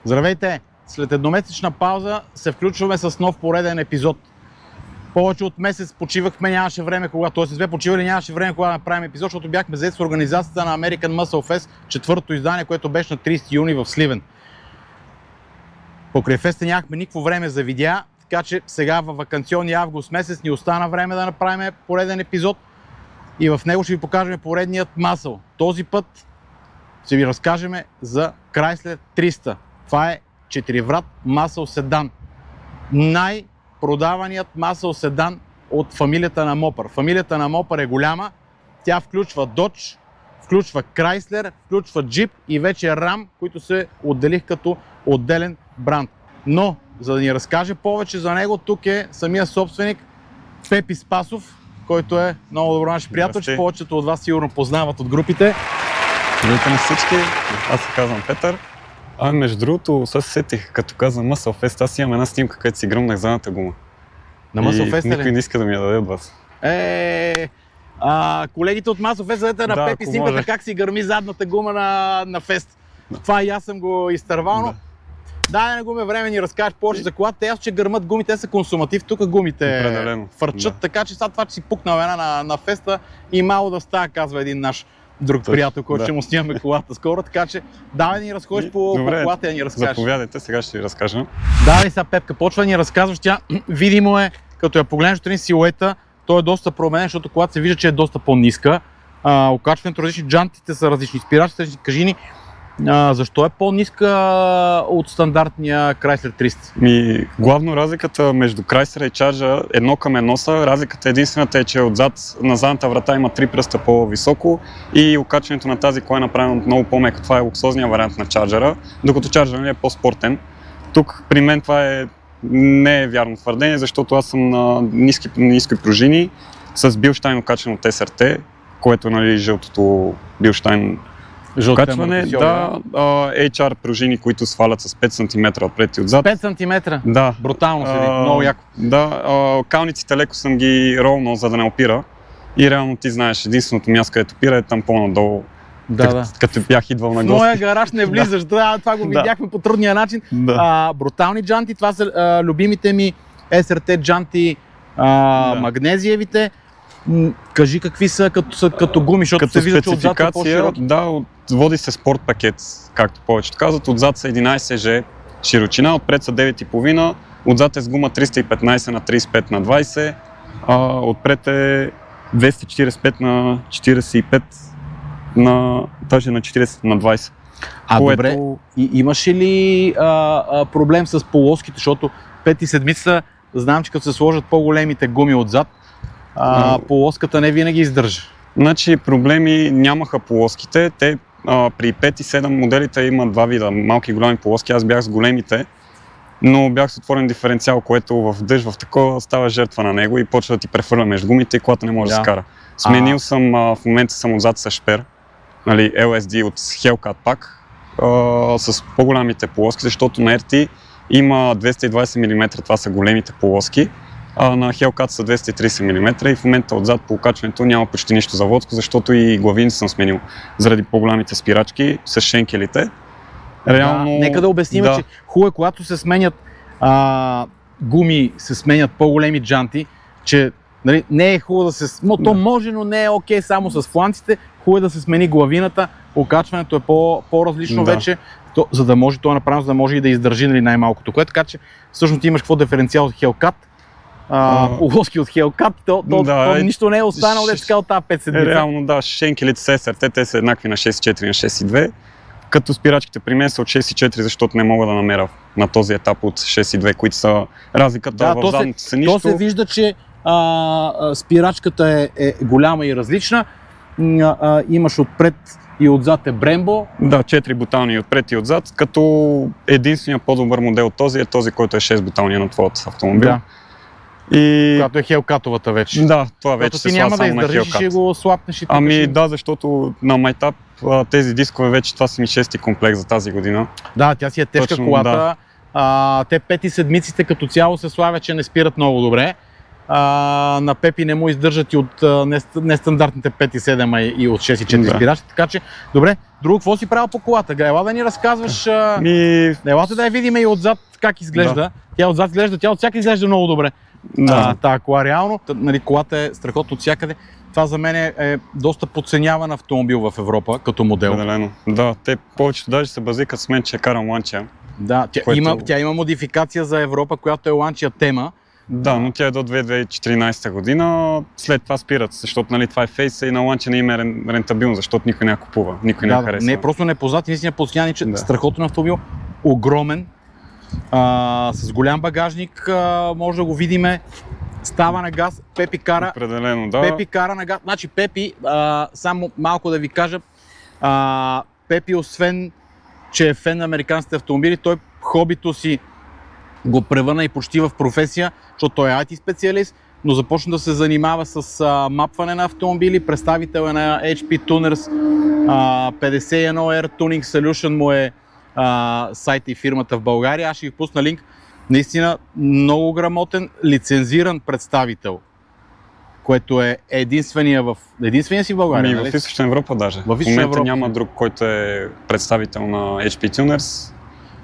Здравейте! След едномесечна пауза се включваме с нов пореден епизод. Повече от месец почивахме, нямаше време когато сме почивали, нямаше време кога да направим епизод, защото бяхме заети с организацията на American Muscle Fest, четвърто издание, което беше на 30 юни в Сливен. Покрай феста нямахме никакво време за видеа, така че сега във ваканционния август месец ни остана време да направим пореден епизод и в него ще ви покажем поредният масъл. Този път ще ви разкажем за Chrysler 300. Това е 4-врат масъл седан. Най-продаваният масъл седан от фамилията на Мопър. Фамилията на Мопър е голяма. Тя включва Dodge, включва Chrysler, включва Jeep и вече Ram, които се отделих като отделен бранд. Но, за да ни разкаже повече за него, тук е самия собственик Пепи Спасов, който е много добро наш приятел, че повечето от вас сигурно познават от групите. Здравейте на всички, аз се казвам Петър. Между другото, се сетих, като казвам Muscle Fest, аз имам една снимка, където си гръмнах задната гума. На Muscle Fest ли? Никой не иска да ми я даде от вас. Колегите от Muscle Fest задете на Пепи снимката как си гърми задната гума на фест. Да. Това и аз съм го изтървал, но дай не гуме време ни разкажеш повече за колата. Ясно, че гърмат гуми, те са консуматив, тук гумите фърчат, така че сега това, че си пукнал една на феста и мало да става, казва един наш друг приятел, който ще му снимаме колата скоро, така че давай да ни разходиш по колата и да ни разкажеш. Заповядайте, сега ще ви разкажа. Давай сега, Пепка, почва да ни разказваш. Тя видимо е, като я погледнеш отстрани силуета, той е доста променен, защото колата се вижда, че е доста по-ниска. Окачването различни, джантите са различни, спирачите различни. Кажи ни, защо е по-ниска от стандартния Chrysler 300? Главно разликата между Chrysler и Charger едно към едно са. Разликата единствената е, че отзад на задната врата има 3 пръста по-високо и окачването на тази кола е направено много по-меко. Това е луксозният вариант на Charger, докато Charger е по-спортен. Тук при мен това не е вярно твърдение, защото аз съм на ниски пружини с Билштайн окачване от SRT, което е жълтото Билштайн окачване, HR пружини, които свалят с 5 см отпред и отзад. 5 см? Да. Брутално седи, много яко. Да, калниците леко съм ги ролнал, за да не опира. И реално ти знаеш, единственото място, където опира е там по-надолу. Като бях идвал на гости. В моя гараж не влизаш, това го видяхме по трудния начин. Брутални джанти, това са любимите ми SRT джанти, магнезиевите. Кажи какви са като гуми, защото се вижда, че отзад е по-широк. Да, води се спорт пакет, както повечето казват. Отзад са 11G широчина, отпред са 9,5, отзад е с гума 315 на 35 на 20, отпред е 245 на 45 даже на 40 на 20. Добре, имаш ли проблем с полоските, защото 5 и седмица знам, че като се сложат по-големите гуми отзад, полоската не винаги издържа. Значи проблеми нямаха полоските. Те при 5 и 7 моделите има два вида, малки и големи полоски. Аз бях с големите, но бях с отворен диференциал, което в дъжд в такова става жертва на него и почва да ти прехвърля между гумите и колата не може да се кара. Сменил съм, в момента съм отзад с шпер, LSD от Hellcat пак, с по-голямите полоски, защото на RT има 220 мм, това са големите полоски. На Hellcat са 230 мм и в момента отзад по окачването няма почти нищо заводско, защото и главини съм сменил заради по-голямите спирачки с шенкелите. Реално, нека да обясним, че хубаво, когато се сменят гуми, се сменят по-големи джанти, че не е хубаво да се... То може, но не е окей само с фланците. Хубаво е да се смени главината, окачването е по-различно вече, за да може това направено, за да може и да издържи най-малкото. Така че всъщност имаш какво диференциал от Hellcat, полоски от Hellcat, то нищо не е останало от тази 5 седмица. Реално да, шенкелите с SRT, те са еднакви на 6,4 на 6,2, като спирачките при мен са от 6,4, защото не мога да намеря на този етап от 6,2, които са разликата в задното са нищо. То се вижда, че спирачката е голяма и различна, имаш отпред и отзад е Brembo. Да, 4 бутални отпред и отзад, като единственият по-добър модел от този е този, който е 6 бутални на твоят автомобил. Да. Която е Hellcat-овата вече. Да, това вече се слага само на Hellcat. Ти няма да издържиш и го слапнеш и тук. Да, защото на майтап тези дискове вече, това са ми 6-ти комплект за тази година. Да, тя си е тежка колата. Те 5 и седмиците като цяло се славят, че не спират много добре. На Пепи не му издържат и от нестандартните 5 и 7, а и от 6 и 4 спирачки. Така че, добре, Друго, какво си правил по колата? Ела да ни разказваш. Елата да я видим и отзад как изглежда. Да. Тя отзад изглежда, тя от всяка изглежда много добре. Да. Тая кола реално, нали, колата е страхотно от всякъде. Това за мен е доста подценяван автомобил в Европа като модел. Определено. Да, те повечето даже се базикат с мен, че карам Lancia. Да, тя има модификация за Европа, която е Lancia тема. Да, но тя е до 2014 година, след това спират, защото нали, това е фейса и на Lancia не има рентабилно, защото никой не я купува, никой не я харесва. Не, просто непознат, наистина постоянни, че страхотен автомобил, огромен, с голям багажник, може да го видиме, става на газ, Пепи кара. Определено, да. Пепи кара на газ, значи Пепи, само малко да ви кажа, Пепи освен, че е фен на американските автомобили, той хобито си го превърна и почти в професия, защото той е IT специалист, но започна да се занимава с мапване на автомобили, представител е на HP Tuners, 51R Tuning Solution му е сайт и фирмата в България. Аз ще ви пусна линк. Наистина много грамотен, лицензиран представител, което е единствения си в България. В Източна Европа даже. В момента няма друг, който е представител на HP Tuners.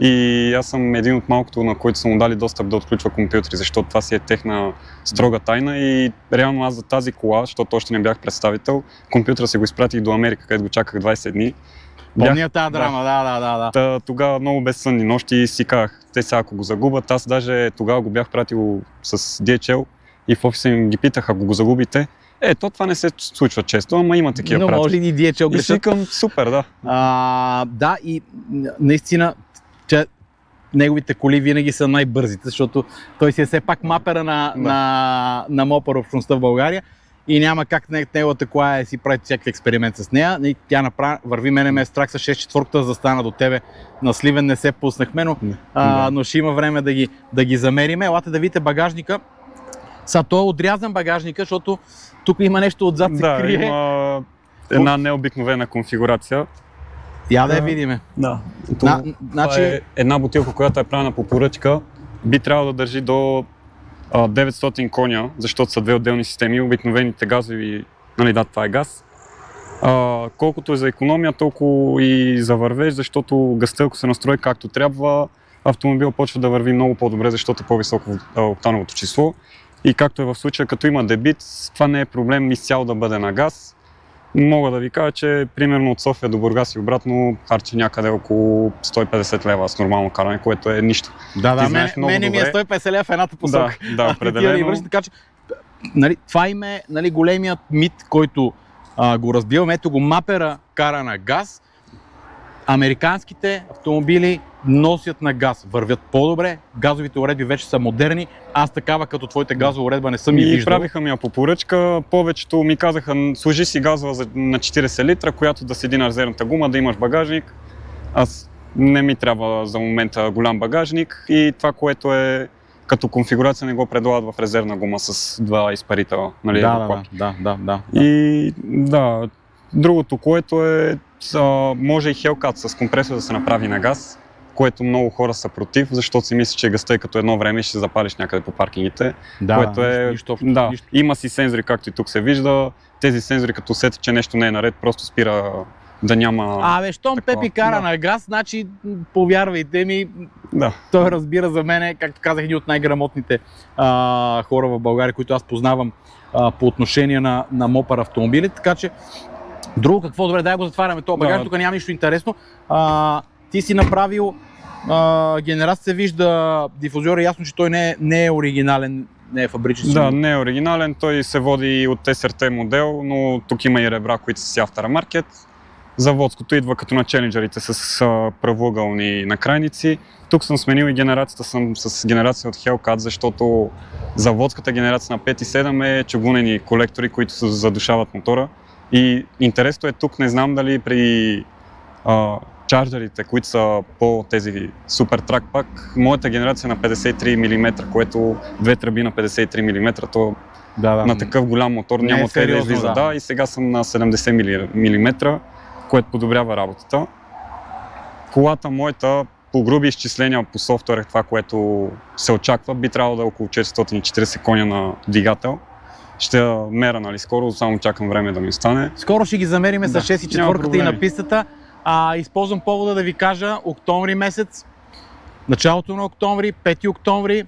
И аз съм един от малкото, на които са му дали достъп да отключва компютри, защото това си е техна строга тайна и реално аз за тази кола, защото още не бях представител, компютъра си го изпратих до Америка, където го чаках 20 дни. Помня тази драма, да. Тогава много безсънни нощи и си казах, те сега ако го загубят, аз даже тогава го бях пратил с DHL и в офиса им ги питах, ако го загубите, това не се случва често, ама има такива пратки. Но може и DHL грешат. И си викам, супер, да. Да, и наистина, че неговите коли винаги са най-бързите, защото той си е все пак мапера на мопър общността в България и няма как неговата кола си прави всякакви експеримент с нея. И тя върви, мене ме е страх с 6/4 за стана до тебе. На Сливен не се пуснахме, но ще има време да ги замериме. Елате да видите багажника. Той е отрязан багажника, защото тук има нещо отзад се крие. Да, има една необикновена конфигурация. Я да я видиме. Да. Това е една бутилка, която е правена по поръчка. Би трябвало да държи до 900 коня, защото са две отделни системи. Обикновените газови, нали да, това е газ. Колкото е за икономия, толкова и за вървеж, защото газта, ако се настрои както трябва, автомобил почва да върви много по-добре, защото е по-високо октановото число. И както е в случая, като има дебит, това не е проблем изцяло да бъде на газ. Мога да ви кажа, че примерно от София до Бургас и обратно харчи някъде около 150 лева с нормално каране, което е нищо. Да, мене ми е 150 лева в едната посока. Да, определено. Така че, нали, това им е големият мит, който го разбиваме. Ето го мапера кара на газ. Американските автомобили носят на газ, вървят по-добре, газовите уредби вече са модерни, аз такава като твоята газова уредба не съм и виждал. И правиха ми я по поръчка, повечето ми казаха, служи си газова на 40 литра, която да седи на резервната гума, да имаш багажник. Аз не ми трябва за момента голям багажник и това, което е като конфигурация, не го предлагат в резервна гума с два изпарителя. Нали, да. И да, другото, което е, може и Hellcat с компресор да се направи на газ, което много хора са против, защото си мислят, че газта е като едно време и ще се запалиш някъде по паркингите. Нищо. Има си сензори, както и тук се вижда. Тези сензори, като усетят, че нещо не е наред, просто спира да няма... Щом Пепи кара на газ, значи повярвайте ми, той разбира за мен, както казах, един от най-грамотните хора в България, които аз познавам по отношение на мопър автомобили, така че друго какво, добре, дай го затваряме този багаж, тук няма нищо интересно. Ти си направил генерация, се вижда дифузиора, ясно, че той не е оригинален, не е фабричен. Да, не е оригинален, той се води от SRT модел, но тук има и ребра, които са си aftermarket. Заводското идва като на Challengerите с правоъгълни накрайници. Тук съм сменил и генерацията, съм с генерация от Hellcat, защото заводската генерация на 5 и 7 е чугунени колектори, които задушават мотора. И интересното е тук, не знам дали при чарджерите, които са по тези супер трак пак, моята генерация на 53 мм, което две тръби на 53 мм, то на такъв голям мотор няма откъде да излиза. Да, и сега съм на 70 мм, което подобрява работата. Колата моята, по груби изчисления по софтуер, това, което се очаква, би трябвало да е около 440 коня на двигател. Ще мера, нали, скоро, само чакам време да ми стане. Скоро ще ги замериме с 6 и 4 и на пистата. Използвам повода да ви кажа, октомври месец, началото на октомври, 5 октомври,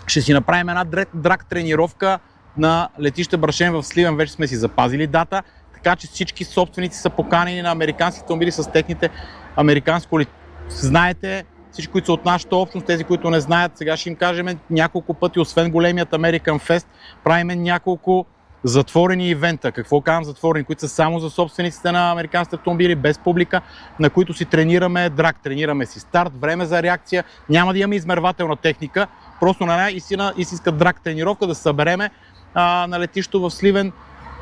ще си направим една драг тренировка на летище Брашен в Сливен. Вече сме си запазили дата, така че всички собственици са поканени на американски автомобили с техните американски коли. Знаете, всички, които са от нашата общност, тези, които не знаят, сега ще им кажем няколко пъти, освен големият American Fest, правим няколко затворени ивента. Какво казвам затворени? Които са само за собствениците на американските автомобили, без публика, на които си тренираме драг, тренираме си старт, време за реакция, няма да имаме измервателна техника, просто на една истинска драг тренировка, да се събереме на летището в Сливен,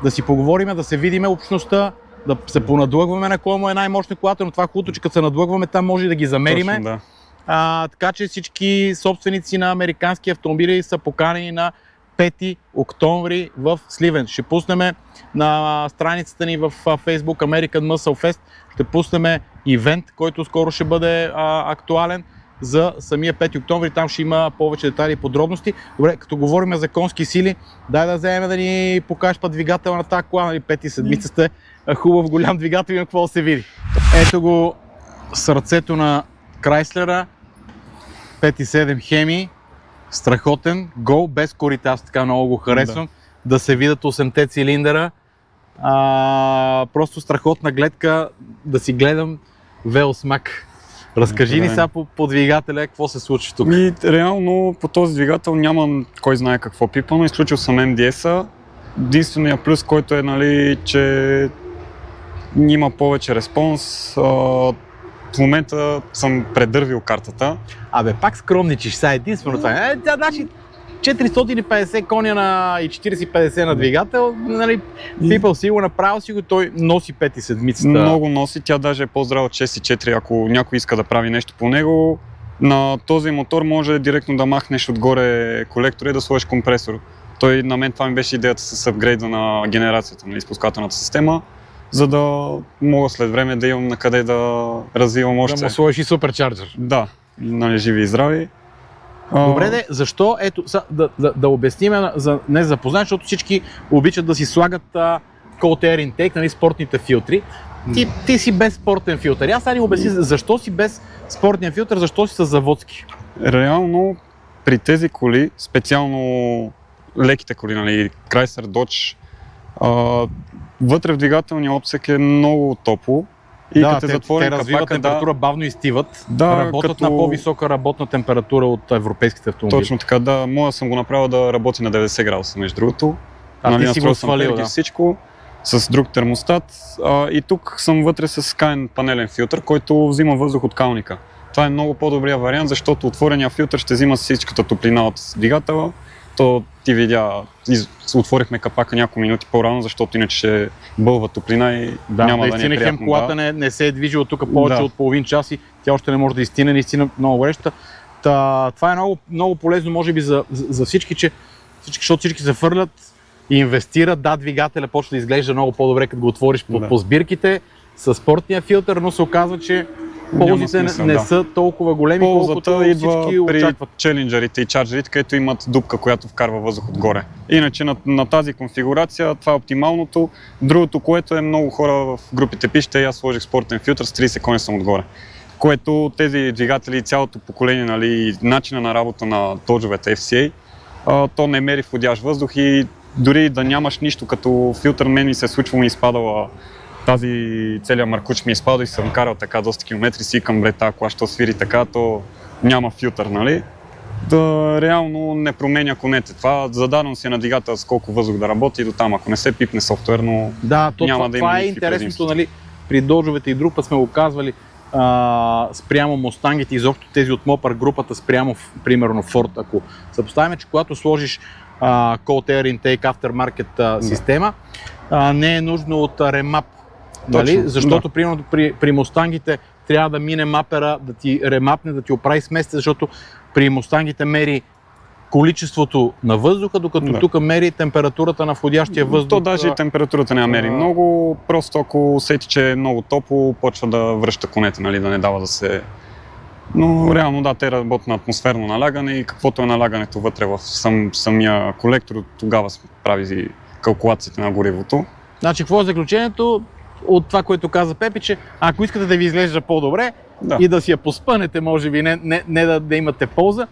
да си поговорим, да се видиме общността, да се понадлъгваме на кой му е най-мощна колата, но това хубавото, че като се надлъгваме, там може да ги замериме. Точно, да. Така че всички собственици на американски автомобили са поканени на 5 октомври в Сливен. Ще пуснем на страницата ни в Facebook American Muscle Fest, ще пуснем ивент, който скоро ще бъде актуален за самия 5 октомври. Там ще има повече детайли и подробности. Добре, като говорим за конски сили, дай да вземем да ни покажеш па двигател на тази кола, нали, 5 и седмица сте, хубав голям двигател, има какво да се види. Ето го сърцето на Крайслера, 5.7 Хеми, страхотен, гол, без корита, аз така много го харесвам, да се видят 8-те цилиндъра, просто страхотна гледка, да си гледам Велсмак. Разкажи ни сега по двигателя, какво се случи тук? Реално по този двигател няма кой знае какво пипано, изключил съм MDS-а. Единственият плюс, който е, нали, че има повече респонс. В момента съм предървил картата. Абе, пак скромничиш, сега единствено това. Значи 450 коня на и 40-50 на двигател, нали, пипал си го, направил си го, той носи 5 и седмицата. Много носи, тя даже е по-здрава от 6.4, ако някой иска да прави нещо по него. На този мотор може директно да махнеш отгоре колектора и да сложиш компресор. Той, на мен това ми беше идеята с апгрейда на генерацията, нали, спускателната система, за да мога след време да имам на къде да развивам още. Да му сложиш и суперчарджер. Да, нали, живи и здрави. Добре, защо? Ето, да обясним, не запознаем, защото всички обичат да си слагат Cold Air Intake, нали, спортните филтри. Ти си без спортен филтър. Аз сега ни обясни защо си без спортния филтър, защо си с заводски. Реално при тези коли, специално леките коли, нали, Chrysler, Dodge, вътре в двигателния отсек е много топло. И да, те развиват температура, бавно изтиват, работят на по-висока работна температура от европейските автомобили. Точно така, да. Моя съм го направил да работи на 90 градуса, между другото. Ти си го свалил, да. Всичко с друг термостат. И тук съм вътре с Skyne панелен филтър, който взима въздух от калника. Това е много по-добрия вариант, защото отворения филтър ще взима всичката топлина от двигателя. То ти видя, отворихме капака няколко минути по-рано, защото иначе ще бълва топлина и няма да ни е приятно. Колата не се е движила тук повече от половин час и тя още не може да изтине, наистина много гореща. Това е много полезно, може би за всички, защото всички се фърлят и инвестират. Да, двигателя почва да изглежда много по-добре, като го отвориш по сбирките с спортния филтър, но се оказва, че ползите не са толкова големи, колкото всички очакват. При челенджерите и чарджерите, където имат дупка, която вкарва въздух отгоре. Иначе на тази конфигурация това е оптималното. Другото, което е, много хора в групите пишете, аз сложих спортен филтър, с 30 коня съм отгоре. Което тези двигатели и цялото поколение, нали, начина на работа на Dodge-овете FCA, то не мери входящ въздух и дори да нямаш нищо като филтър, мен ми се е случвало и изпадала тази целият маркуч ми е спадал и съм карал така доста километри, си към бре, тази кола, що свири така, то няма филтър, нали? Да, реално не променя конете. Това зададено си на двигател с колко въздух да работи и до там, ако не се пипне софтуерно, няма да има това е интересното, нали? При Dodge-овете и друг път сме го казвали, спрямо Мустангите, изобщо тези от Mopar групата, спрямо примерно Ford, ако съпоставим, че когато сложиш Cold Air Intake Aftermarket система, не е нужно от ремап. Нали? Защото примерно при Мустангите трябва да мине мапера, да ти ремапне, да ти оправи смесите, защото при Мустангите мери количеството на въздуха, докато тук мери температурата на входящия въздух. То даже и температурата не мери много, просто ако усети, че е много топло, почва да връща конете, нали, да не дава да се... Но реално да, те работят на атмосферно налягане и каквото е налагането вътре в самия колектор, тогава прави калкулациите на горивото. Значи, какво е заключението? от това, което каза Пепи, че ако искате да ви изглежда по-добре и да си я поспънете, може би, не да имате полза,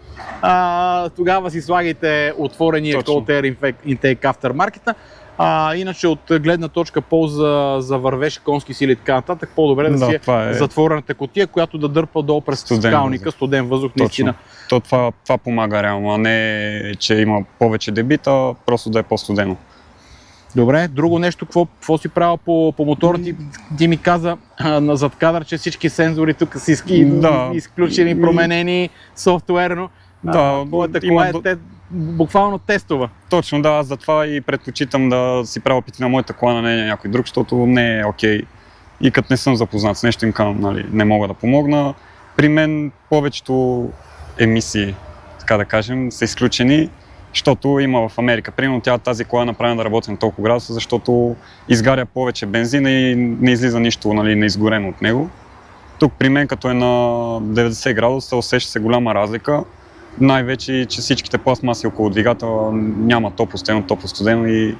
тогава си слагайте отворения Cold Air Intake Aftermarket. Иначе от гледна точка полза за вървеж, конски сили и така нататък, по-добре да си е затворената кутия, която да дърпа долу през скалника, студен въздух, наистина. Това помага реално, а не че има повече дебита, просто да е по-студено. Добре, друго нещо, какво си правил по мотора? Ти ми каза назад кадър, че всички сензори тук са изключени, променени софтуерно. Твоята кола е буквално тестова. Точно, да, аз затова и предпочитам да си правя опити на моята кола, на някой друг, защото не е окей. И като не съм запознат с нещо, им казвам, нали, не мога да помогна. При мен повечето емисии, така да кажем, са изключени, защото има в Америка. Примерно тази кола е направена да работи на толкова градуса, защото изгаря повече бензин и не излиза нищо, нали, неизгорено от него. Тук при мен, като е на 90 градуса, усеща се голяма разлика. Най-вече, че всичките пластмаси около двигателя няма топло-студено и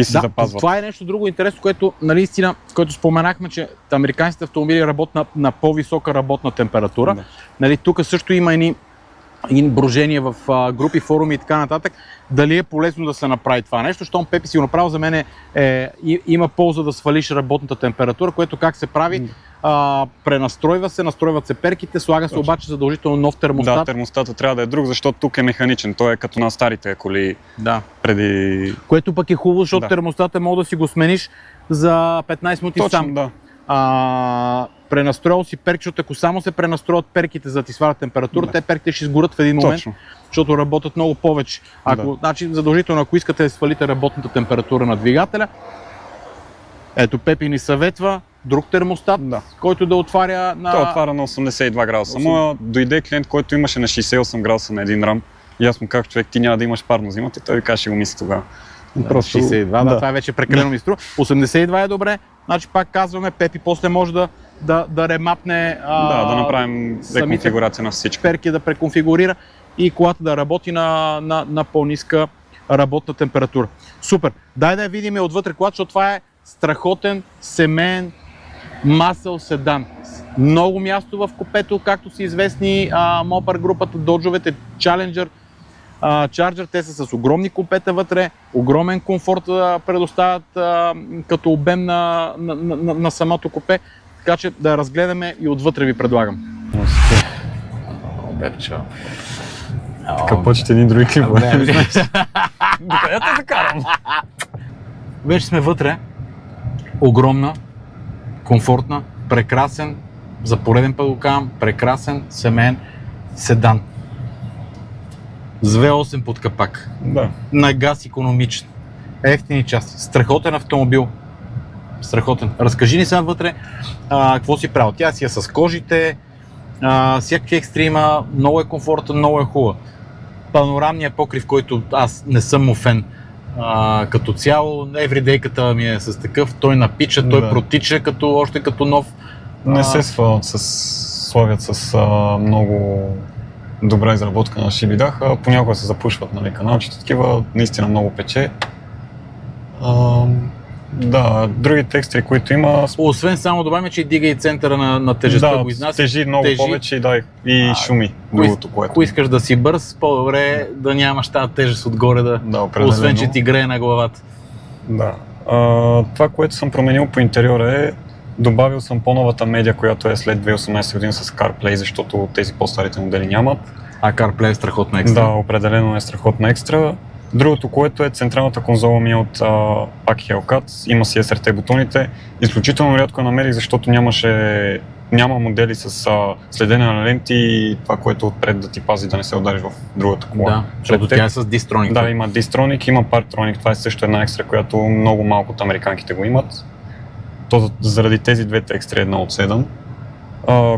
си запазват. Това е нещо друго интересно, което наистина, което споменахме, че американските автомобили работят на по-висока работна температура. Да. Нали, тук също има едни брожения в групи, форуми и така нататък. Дали е полезно да се направи това нещо? Щом Пепи си го направил, за мен има полза да свалиш работната температура, което как се прави? Пренастройва се, настройват се перките, слага се обаче задължително нов термостат. Да, термостатът трябва да е друг, защото тук е механичен, той е като на старите коли преди... Което пък е хубаво, защото термостата може да си го смениш за 15 минути сам. Да. Пренастроил си перки, защото ако само се пренастроят перките за да ти свалят температура, те перките ще изгорят в един момент, защото работят много повече. Значи, задължително, ако искате да свалите работната температура на двигателя, ето Пепи ни съветва друг термостат, който да отваря на... Той отваря на 82 градуса. Моя дойде клиент, който имаше на 68 градуса на един рам. И аз му казах, човек, ти няма да имаш парно зимата, и той каже, ще го мисли тогава. 62, това е вече прекалено ми струва. 82 е добре, значи пак казваме, Пепи после може да ремапне... да направим реконфигурация на всичко. Перки да преконфигурира и колата да работи на по-ниска работна температура. Супер! Дай да я видим отвътре колата, защото това е страхотен семейен масъл седан. Много място в купето, както са известни Mopar групата, доджовете, Challenger, Charger, те са с огромни купета вътре, огромен комфорт предоставят като обем на самото купе, така че да разгледаме и отвътре ви предлагам. Капочите един други клипове. Докъде те закарам? Вече сме вътре. Огромна, комфортна, прекрасен, за пореден път го казвам, прекрасен семейен седан. С V8 под капак. На газ икономичен. Евтини части. Страхотен автомобил. Страхотен. Разкажи ни сега вътре какво си правил. Тя си е с кожите, всякакви екстрима, много е комфортен, много е хубава. Панорамният покрив, който аз не съм му фен. Като цяло, евридейката ми е с такъв, той напича, той протича още като нов. Не се славят с много добра изработка на шибидах, понякога се запушват, нали, каналчета, такива, наистина много пече. Други текстри, които има... Освен само добавяме, че дига и центъра на тежестта го изнася. Тежи много повече и шуми. Ако искаш да си бърз, по-добре да нямаш тази тежест отгоре, освен че ти грее на главата. Това, което съм променил по интериора е, добавил съм по-новата медия, която е след 2018 година с CarPlay, защото тези по-старите модели нямат. CarPlay е страхотна екстра. Да, определено е страхотна екстра. Другото, което е централната конзола ми от пак Hellcat, има си SRT бутоните. Изключително рядко я намерих, защото няма модели с следене на ленти и това, което отпред да ти пази да не се удариш в другата кола. Да, защото тя е с Distronic. Да, има Distronic, има Parktronic, това е също една екстра, която много малко от американките го имат. Заради тези двете екстри, една от 7.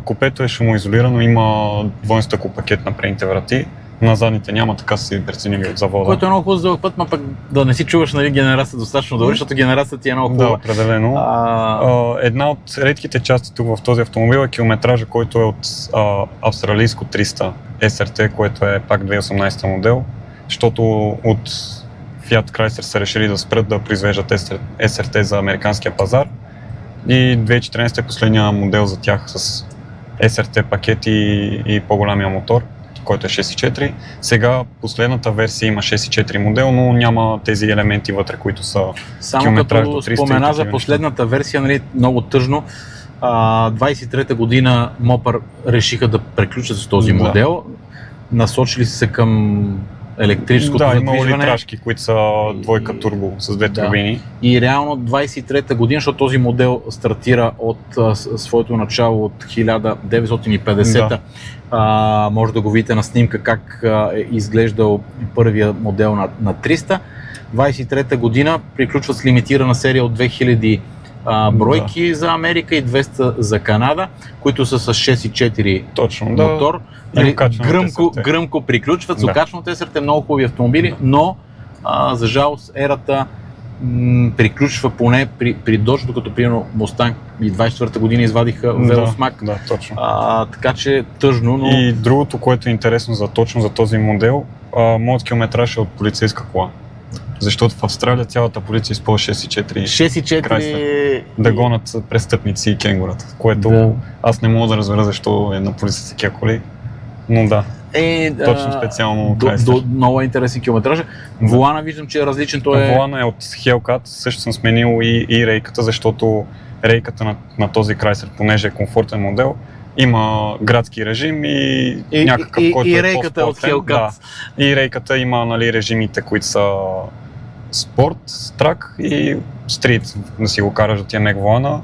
Купето е шумоизолирано, има двойен стъклопакет на предните врати. На задните няма, така си преценили от завода. Което е много хубаво за дълъг път, но пък да не си чуваш, нали, генерацията достатъчно добре, защото генерацията ти е много хубава. Да, определено. Една от редките части тук в този автомобил е километража, който е от австралийско 300 SRT, което е пак 2018 модел, защото от Fiat Chrysler са решили да спрат да произвеждат SRT за американския пазар И 2014 е последния модел за тях с SRT пакет и по-голямия мотор, който е 6.4. Сега последната версия има 6.4 модел, но няма тези елементи вътре, които са само като спомена за последната версия, нали, много тъжно. 23-та година Мопър решиха да преключат с този модел. Насочили се към електрическото задвижване. Да, има литражки, които са двойка турбо с две турбини. И реално 23-та година, защото този модел стартира от своето начало от 1950-та. Може да го видите на снимка как е изглеждал първия модел на 300. 23-та година приключват с лимитирана серия от 2000 бройки за Америка и 200 за Канада, които са с 6.4 мотор. Гръмко приключват. С окачването SRT много хубави автомобили, но за жалост ерата приключва поне при Dodge, докато примерно Mustang и 24-та година извадиха Велосмак. Да, точно. Така че тъжно, но... И другото, което е интересно точно за този модел, моят километраж е от полицейска кола. Защото в Австралия цялата полиция използва 6.4 да гонят престъпници и кенгурата, което аз не мога да разбера защо е на полицията такива коли, но да. Точно специално Chrysler. Много интересен километраж. Волана виждам, че е различен. Волана е от Hellcat, също съм сменил и рейката, защото рейката на този Chrysler, понеже е комфортен модел, има градски режим и някакъв, който и рейката от Hellcat. И рейката има, нали, режимите, които са спорт, трак и стрит, да си го караш да ти е мег волана.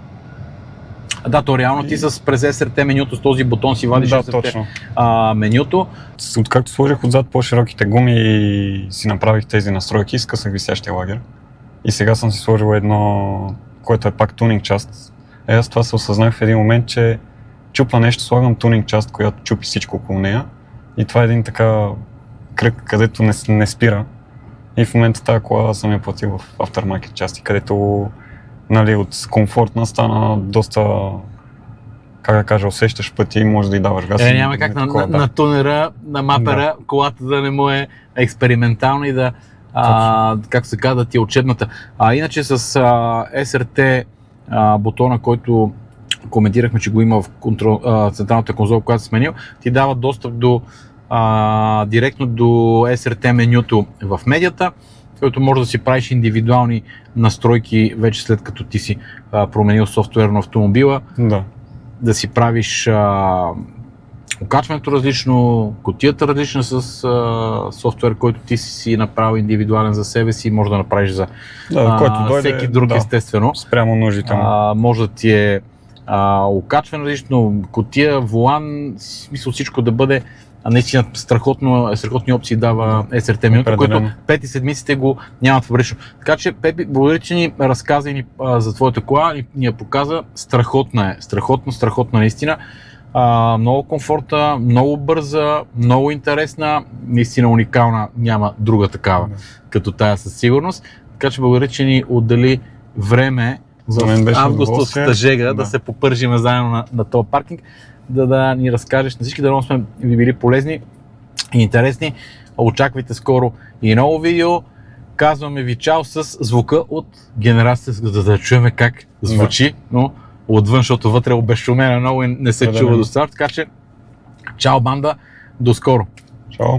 Да, то реално ти през SRT менюто с този бутон си вадиш SRT менюто. Откакто сложих отзад по-широките гуми и си направих тези настройки, скъсах висящия лагер. И сега съм си сложил едно, което е пак тунинг част. Аз това се осъзнах в един момент, че чупа нещо, слагам тунинг част, която чупи всичко около нея. И това е един така кръг, където не спира. И в момента тази кола съм я платил в aftermarket части, където, нали, от комфортна стана доста, как да кажа, усещаш пъти и можеш да й даваш газ. Няма как на тунера, на мапера, колата да не му е експериментална и да, как се казва, да ти е учебната. Иначе с SRT бутона, който коментирахме, че го има в централната конзола, която се сменил, ти дава достъп директно до SRT менюто в медията, който може да си правиш индивидуални настройки вече след като ти си променил софтуер на автомобила. Да си правиш окачването различно, кутията различна с софтуер, който ти си направил индивидуален за себе си, може да направиш за всеки друг, естествено. Спрямо нуждите му. Може да ти е окачване различно, кутия, волан, смисъл всичко да бъде. Наистина страхотни опции дава SRT менюто, което 5 седмиците го нямат фабрично. Така че, Пепи, благодаря, че ни разказа и за твоята кола, ни я показа. Страхотна е, страхотна наистина. Много комфортна, много бърза, много интересна, наистина уникална, няма друга такава, като тая със сигурност. Така че благодаря, че ни отдели време в августовската жега да се попържим заедно на този паркинг. Да ни разкажеш на всички, да сме ви били полезни и интересни. Очаквайте скоро и ново видео. Казваме ви чао с звука от генерацията, за да чуем как звучи, но отвън, защото вътре е обезшумена много и не се чува до старт. Така че, чао банда, до скоро! Чао!